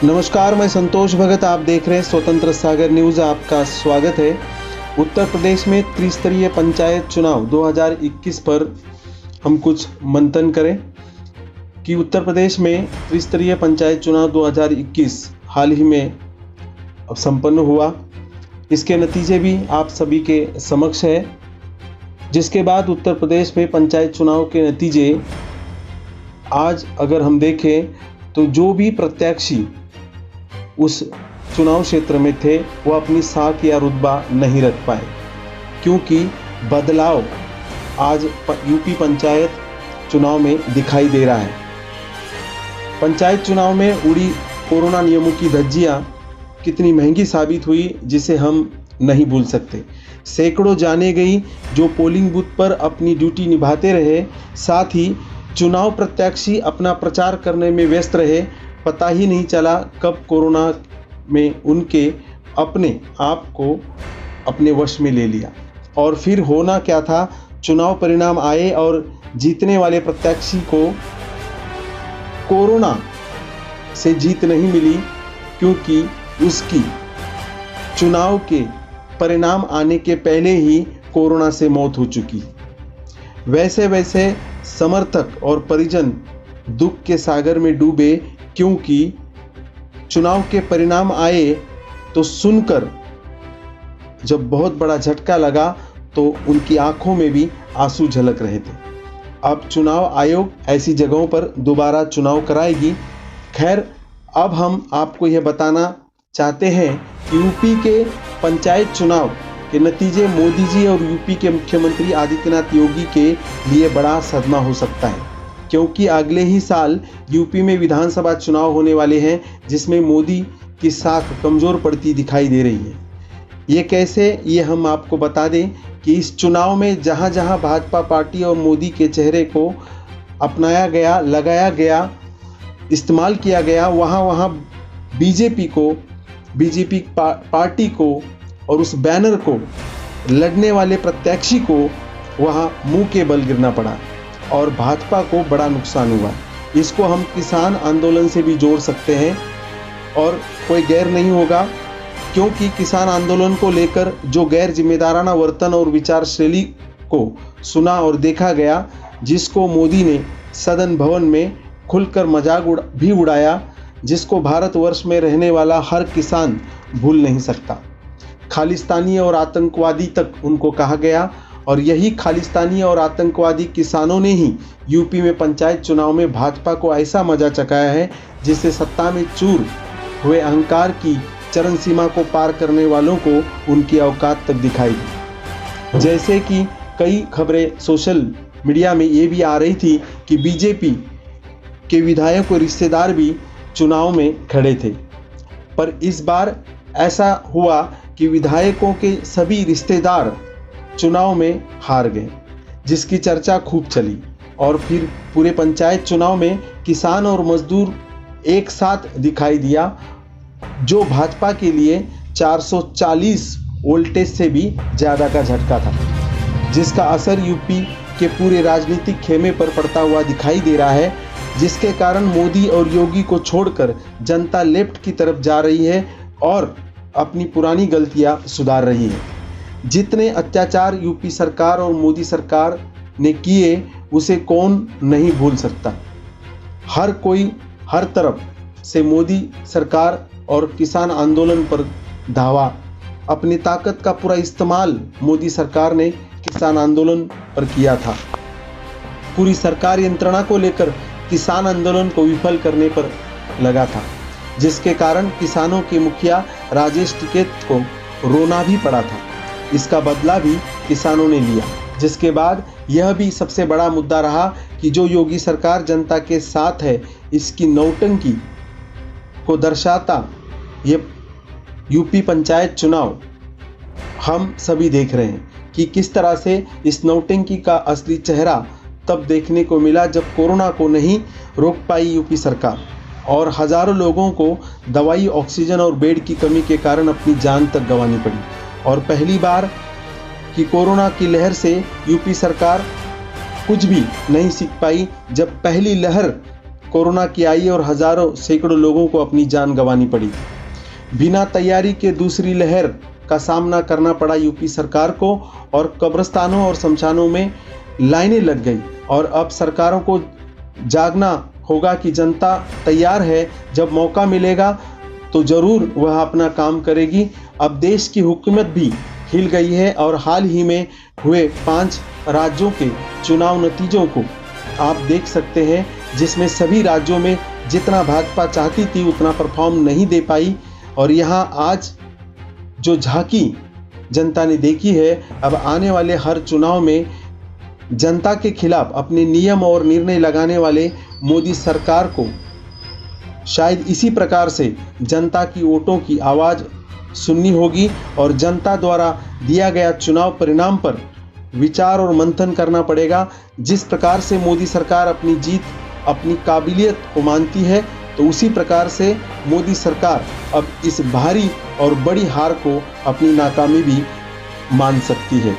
नमस्कार, मैं संतोष भगत। आप देख रहे हैं स्वतंत्र सागर न्यूज़। आपका स्वागत है। उत्तर प्रदेश में त्रिस्तरीय पंचायत चुनाव 2021 पर हम कुछ मंथन करें कि उत्तर प्रदेश में त्रिस्तरीय पंचायत चुनाव 2021 हाल ही में अब संपन्न हुआ। इसके नतीजे भी आप सभी के समक्ष है, जिसके बाद उत्तर प्रदेश में पंचायत चुनाव के नतीजे आज अगर हम देखें तो जो भी प्रत्याशी उस चुनाव क्षेत्र में थे वो अपनी साख या रुतबा नहीं रख पाए, क्योंकि बदलाव आज यूपी पंचायत चुनाव में दिखाई दे रहा है। पंचायत चुनाव में उड़ी कोरोना नियमों की धज्जियां कितनी महंगी साबित हुई, जिसे हम नहीं भूल सकते। सैकड़ों जाने गई जो पोलिंग बूथ पर अपनी ड्यूटी निभाते रहे, साथ ही चुनाव प्रत्याशी अपना प्रचार करने में व्यस्त रहे। पता ही नहीं चला कब कोरोना में उनके अपने आप को अपने वश में ले लिया। और फिर होना क्या था, चुनाव परिणाम आए और जीतने वाले प्रत्याशी को कोरोना से जीत नहीं मिली, क्योंकि उसकी चुनाव के परिणाम आने के पहले ही कोरोना से मौत हो चुकी। वैसे वैसे समर्थक और परिजन दुख के सागर में डूबे, क्योंकि चुनाव के परिणाम आए तो सुनकर जब बहुत बड़ा झटका लगा तो उनकी आंखों में भी आंसू झलक रहे थे। अब चुनाव आयोग ऐसी जगहों पर दोबारा चुनाव कराएगी। खैर, अब हम आपको यह बताना चाहते हैं कि यूपी के पंचायत चुनाव के नतीजे मोदी जी और यूपी के मुख्यमंत्री आदित्यनाथ योगी के लिए बड़ा सदमा हो सकता है, क्योंकि अगले ही साल यूपी में विधानसभा चुनाव होने वाले हैं, जिसमें मोदी की साख कमज़ोर पड़ती दिखाई दे रही है। ये कैसे, ये हम आपको बता दें कि इस चुनाव में जहां जहां भाजपा पार्टी और मोदी के चेहरे को अपनाया गया, लगाया गया, इस्तेमाल किया गया, वहां वहां बीजेपी पार्टी को और उस बैनर को लड़ने वाले प्रत्याशी को वहां मुंह के बल गिरना पड़ा और भाजपा को बड़ा नुकसान हुआ। इसको हम किसान आंदोलन से भी जोड़ सकते हैं और कोई गैर नहीं होगा, क्योंकि किसान आंदोलन को लेकर जो गैर जिम्मेदाराना वर्तन और विचार शैली को सुना और देखा गया, जिसको मोदी ने सदन भवन में खुलकर मजाक भी उड़ाया, जिसको भारतवर्ष में रहने वाला हर किसान भूल नहीं सकता। खालिस्तानी और आतंकवादी तक उनको कहा गया, और यही खालिस्तानी और आतंकवादी किसानों ने ही यूपी में पंचायत चुनाव में भाजपा को ऐसा मजा चखाया है, जिससे सत्ता में चूर हुए अहंकार की चरम सीमा को पार करने वालों को उनकी औकात तक दिखाई दी। जैसे कि कई खबरें सोशल मीडिया में ये भी आ रही थी कि बीजेपी के विधायक और रिश्तेदार भी चुनाव में खड़े थे, पर इस बार ऐसा हुआ कि विधायकों के सभी रिश्तेदार चुनाव में हार गए, जिसकी चर्चा खूब चली। और फिर पूरे पंचायत चुनाव में किसान और मजदूर एक साथ दिखाई दिया, जो भाजपा के लिए 440 वोल्टेज से भी ज़्यादा का झटका था, जिसका असर यूपी के पूरे राजनीतिक खेमे पर पड़ता हुआ दिखाई दे रहा है, जिसके कारण मोदी और योगी को छोड़कर जनता लेफ्ट की तरफ जा रही है और अपनी पुरानी गलतियां सुधार रही है। जितने अत्याचार यूपी सरकार और मोदी सरकार ने किए, उसे कौन नहीं भूल सकता। हर कोई हर तरफ से मोदी सरकार और किसान आंदोलन पर धावा। अपनी ताकत का पूरा इस्तेमाल मोदी सरकार ने किसान आंदोलन पर किया था। पूरी सरकार यंत्रणा को लेकर किसान आंदोलन को विफल करने पर लगा था, जिसके कारण किसानों के मुखिया राजेश टिकैत को रोना भी पड़ा था। इसका बदला भी किसानों ने लिया, जिसके बाद यह भी सबसे बड़ा मुद्दा रहा कि जो योगी सरकार जनता के साथ है, इसकी नौटंकी को दर्शाता ये यूपी पंचायत चुनाव हम सभी देख रहे हैं कि किस तरह से इस नौटंकी का असली चेहरा तब देखने को मिला जब कोरोना को नहीं रोक पाई यूपी सरकार और हजारों लोगों को दवाई, ऑक्सीजन और बेड की कमी के कारण अपनी जान तक गंवानी पड़ी। और पहली बार कि कोरोना की लहर से यूपी सरकार कुछ भी नहीं सीख पाई, जब पहली लहर कोरोना की आई और हजारों सैकड़ों लोगों को अपनी जान गंवानी पड़ी। बिना तैयारी के दूसरी लहर का सामना करना पड़ा यूपी सरकार को और कब्रिस्तानों और शमशानों में लाइनें लग गई। और अब सरकारों को जागना होगा कि जनता तैयार है, जब मौका मिलेगा तो ज़रूर वह अपना काम करेगी। अब देश की हुकूमत भी हिल गई है और हाल ही में हुए 5 राज्यों के चुनाव नतीजों को आप देख सकते हैं, जिसमें सभी राज्यों में जितना भाजपा चाहती थी उतना परफॉर्म नहीं दे पाई। और यहाँ आज जो झांकी जनता ने देखी है, अब आने वाले हर चुनाव में जनता के खिलाफ अपने नियम और निर्णय लगाने वाले मोदी सरकार को शायद इसी प्रकार से जनता की वोटों की आवाज़ सुननी होगी और जनता द्वारा दिया गया चुनाव परिणाम पर विचार और मंथन करना पड़ेगा। जिस प्रकार से मोदी सरकार अपनी जीत अपनी काबिलियत को मानती है, तो उसी प्रकार से मोदी सरकार अब इस भारी और बड़ी हार को अपनी नाकामी भी मान सकती है।